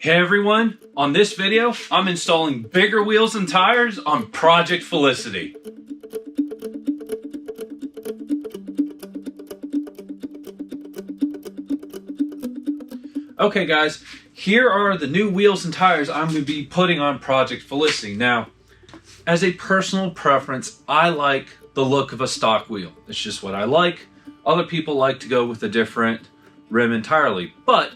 Hey everyone, on this video, I'm installing bigger wheels and tires on Project Felicity. Okay guys, here are the new wheels and tires I'm going to be putting on Project Felicity. Now, as a personal preference, I like the look of a stock wheel. It's just what I like. Other people like to go with a different rim entirely, but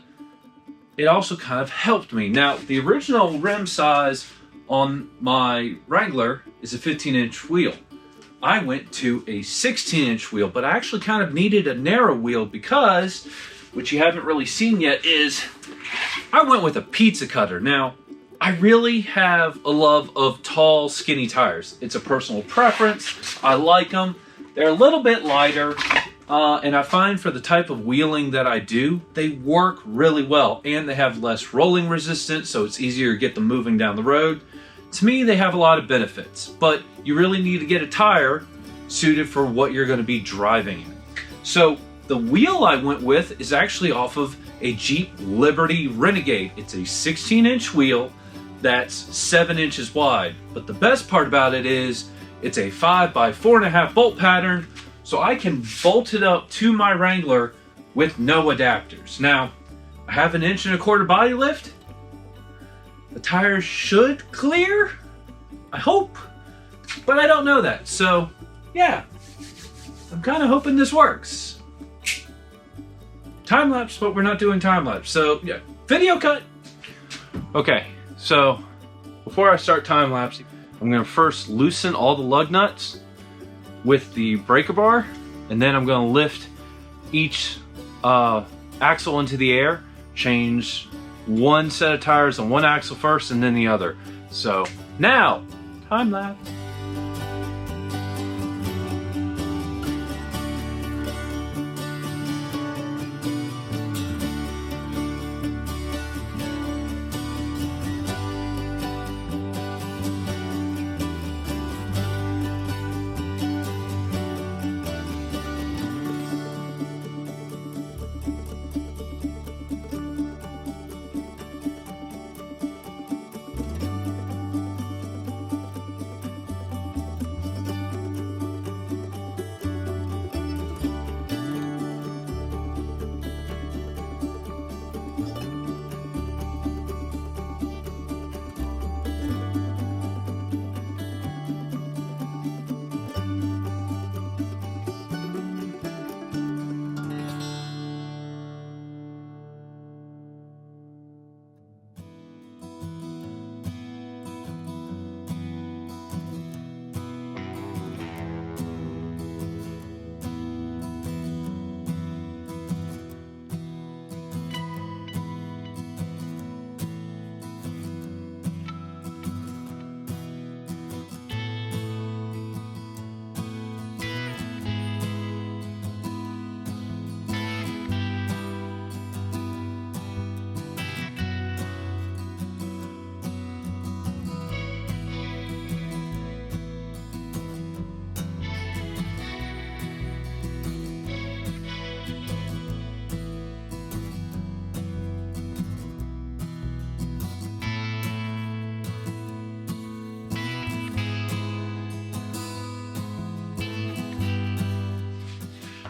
it also kind of helped me. Now, the original rim size on my Wrangler is a 15-inch wheel. I went to a 16-inch wheel, but I actually kind of needed a narrow wheel because, which you haven't really seen yet, is I went with a pizza cutter. Now, I really have a love of tall, skinny tires. It's a personal preference. I like them. They're a little bit lighter. And I find for the type of wheeling that I do, they work really well, and they have less rolling resistance, so it's easier to get them moving down the road. To me, they have a lot of benefits, but you really need to get a tire suited for what you're going to be driving in. So the wheel I went with is actually off of a Jeep Liberty Renegade. It's a 16-inch wheel that's 7 inches wide, but the best part about it is it's a 5 by 4.5 bolt pattern, so I can bolt it up to my Wrangler with no adapters. Now, I have an 1.25 inch body lift. The tires should clear, I hope, but I don't know that. So, yeah, I'm kind of hoping this works. Time lapse, but we're not doing time lapse. So, yeah, video cut. Okay, so before I start time lapsing, I'm gonna first loosen all the lug nuts with the breaker bar, and then I'm going to lift each axle into the air, change one set of tires on one axle first and then the other. So now, time lapse.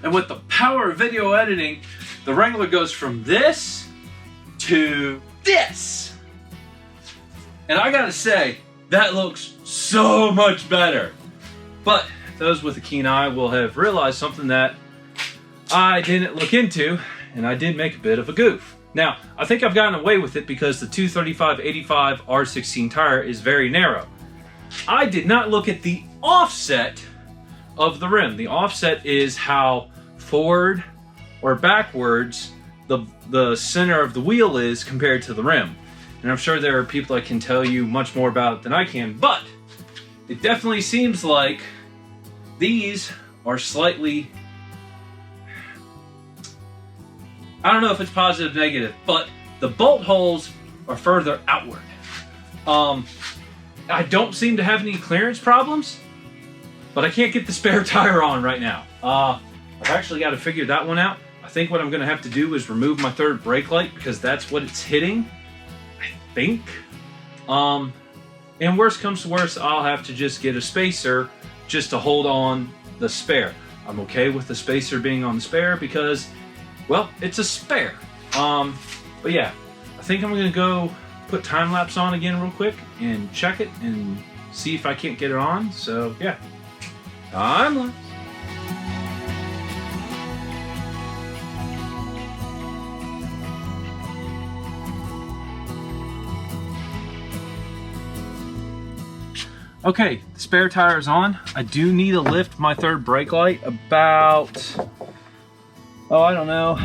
And with the power of video editing, the Wrangler goes from this to this. And I gotta say, that looks so much better. But those with a keen eye will have realized something that I didn't look into, and I did make a bit of a goof. Now, I think I've gotten away with it because the 235/85 R16 tire is very narrow. I did not look at the offset of the rim. The offset is how forward or backwards the center of the wheel is compared to the rim. And I'm sure there are people that can tell you much more about it than I can, but it definitely seems like these are slightly, I don't know if it's positive or negative, but the bolt holes are further outward. I don't seem to have any clearance problems, but I can't get the spare tire on right now. I've actually got to figure that one out. I think what I'm going to have to do is remove my third brake light because that's what it's hitting. I think. And worst comes to worst, I'll have to just get a spacer just to hold on the spare. I'm okay with the spacer being on the spare because, well, it's a spare. But yeah, I think I'm gonna go put time lapse on again real quick and check it and see if I can't get it on. So yeah, time lapse. Okay, the spare tire is on. I do need to lift my third brake light about, oh, I don't know,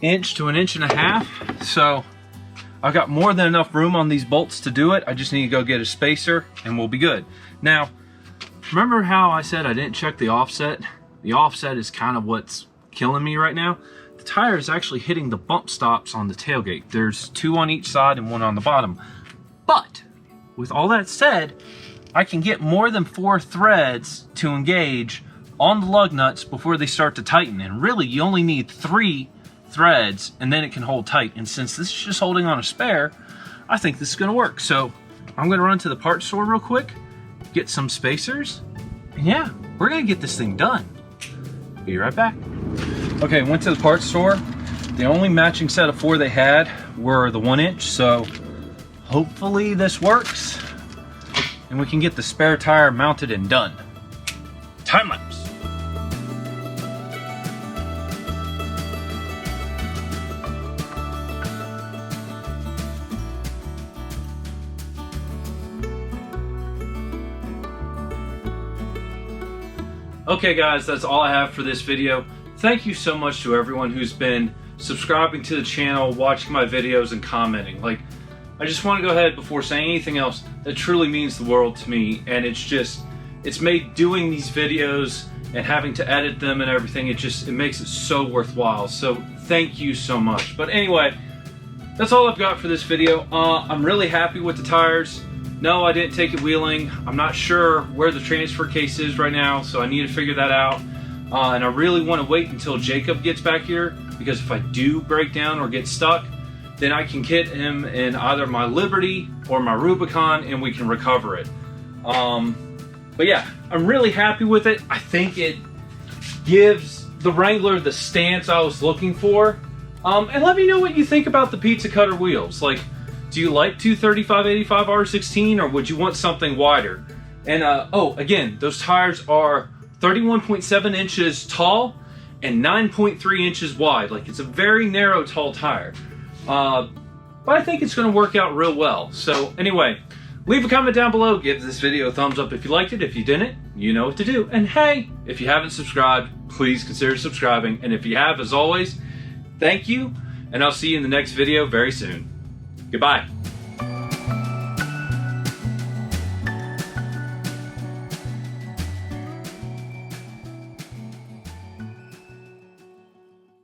inch to an inch and a half. So I've got more than enough room on these bolts to do it. I just need to go get a spacer and we'll be good. Now, remember how I said I didn't check the offset? The offset is kind of what's killing me right now. The tire is actually hitting the bump stops on the tailgate. There's 2 on each side and 1 on the bottom. But with all that said, I can get more than 4 threads to engage on the lug nuts before they start to tighten. And really, you only need 3 threads and then it can hold tight. And since this is just holding on a spare, I think this is gonna work. So I'm gonna run to the parts store real quick, get some spacers, and yeah, we're gonna get this thing done. Be right back. Okay, went to the parts store. The only matching set of 4 they had were the 1 inch, so hopefully this works and we can get the spare tire mounted and done. Time lapse. Okay guys, that's all I have for this video. Thank you so much to everyone who's been subscribing to the channel, watching my videos, and commenting. Like, I just want to go ahead before saying anything else, that truly means the world to me, and it's made doing these videos and having to edit them and everything, it makes it so worthwhile. So thank you so much. But anyway, that's all I've got for this video. I'm really happy with the tires. No, I didn't take it wheeling. I'm not sure where the transfer case is right now, so I need to figure that out. And I really want to wait until Jacob gets back here, because if I do break down or get stuck, then I can get him in either my Liberty or my Rubicon and we can recover it. But yeah, I'm really happy with it. I think it gives the Wrangler the stance I was looking for. And let me know what you think about the pizza cutter wheels. Like, do you like 235/85 R16 or would you want something wider? And oh, again, those tires are 31.7 inches tall and 9.3 inches wide. Like, it's a very narrow, tall tire. But I think it's going to work out real well. So anyway, leave a comment down below. Give this video a thumbs up if you liked it. If you didn't, you know what to do. And hey, if you haven't subscribed, please consider subscribing. And if you have, as always, thank you. And I'll see you in the next video very soon. Goodbye.